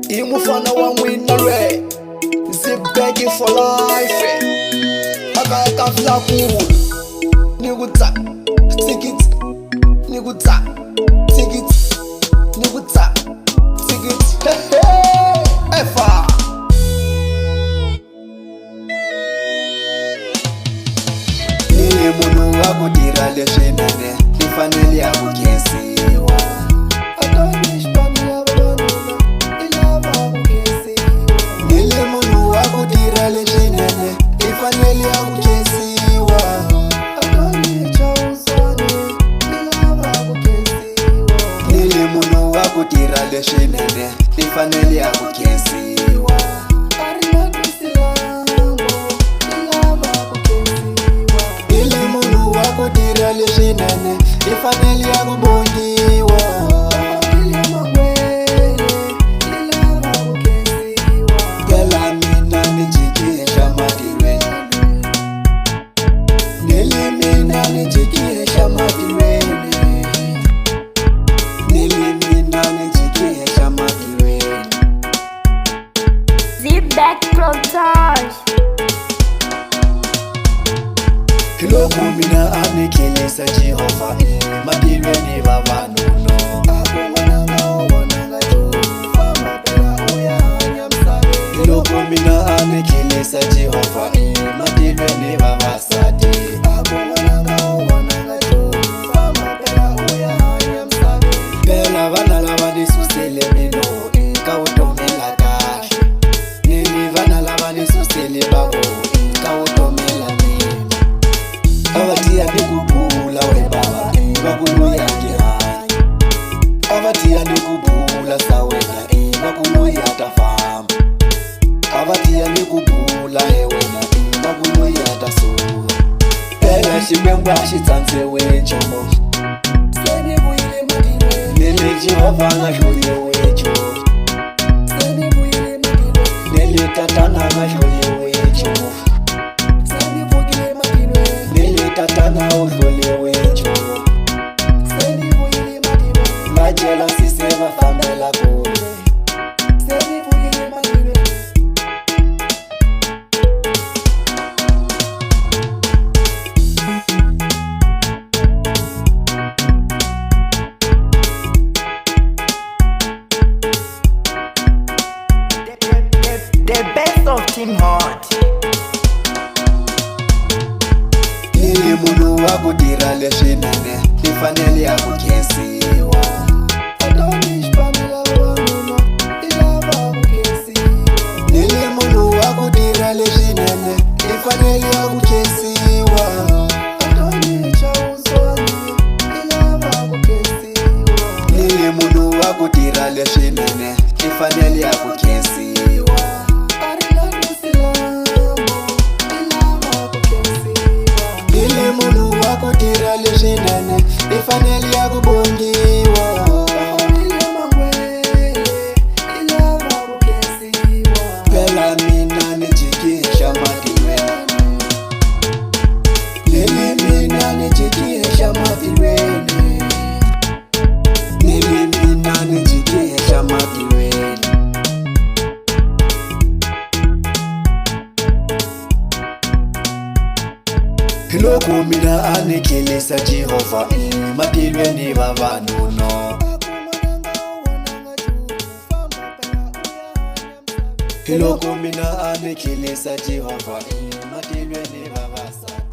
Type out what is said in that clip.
Imufana wa mwina re Zip begging for life Aka fla cool Niguta Ticket Niguta Ticket Niguta Ticket Efa Nile munu wako dira leshenane Nifaneli ya kukesiwa Nile munu wako dira leshenane Nifaneli ya kukesiwa Nile munu wako dira leshenane Nifaneli ya kukesiwa Kudira leshinane ifanele yakubongiwa Gela mina nijikisha madiweni Nili mina nijikisha madiweni Nili mina nijikisha madiweni Zip back Protage Kiloku mina amikilisa Jehova Madirweni babanuno Kiloku mina amikilisa Jehova Madirweni babasadi Bela vana lava nisusele mino Kautomela kahle Nili vana lava nisusele babo Kautomela mino Avatia nikubula we baba Bakuluya kihai Avatia nikubula sawena Bakuluya tafam Avatia nikubula hewena Bakuluya tasuwa Pela shimemba shitanse wecho Sene buile madire Nele Jehova ngashuye wecho Sene buile madire Nele tatana ngashuye wecho Tatana udlule wecho Seni buyile madire Majela siseva famela kule Seni buyile madire The best of Team Heart Nili munu wako dira leshinane Nifaneli ya kukesiwa Nili munu wako dira leshinane Nifaneli ya kukesiwa Nili munu wako dira leshinane Nifaneli ya kukesiwa Nile munu wako dira leshinane ifanele yakubongiwa Phela mina nijikisha madiweni Nili mina nijikisha madiweni Nili mina nijikisha madiweni Kiloku mina amikilisa Jehova Madirweni babanuno Kiloku mina amikilisa Jehova Madirweni babasadi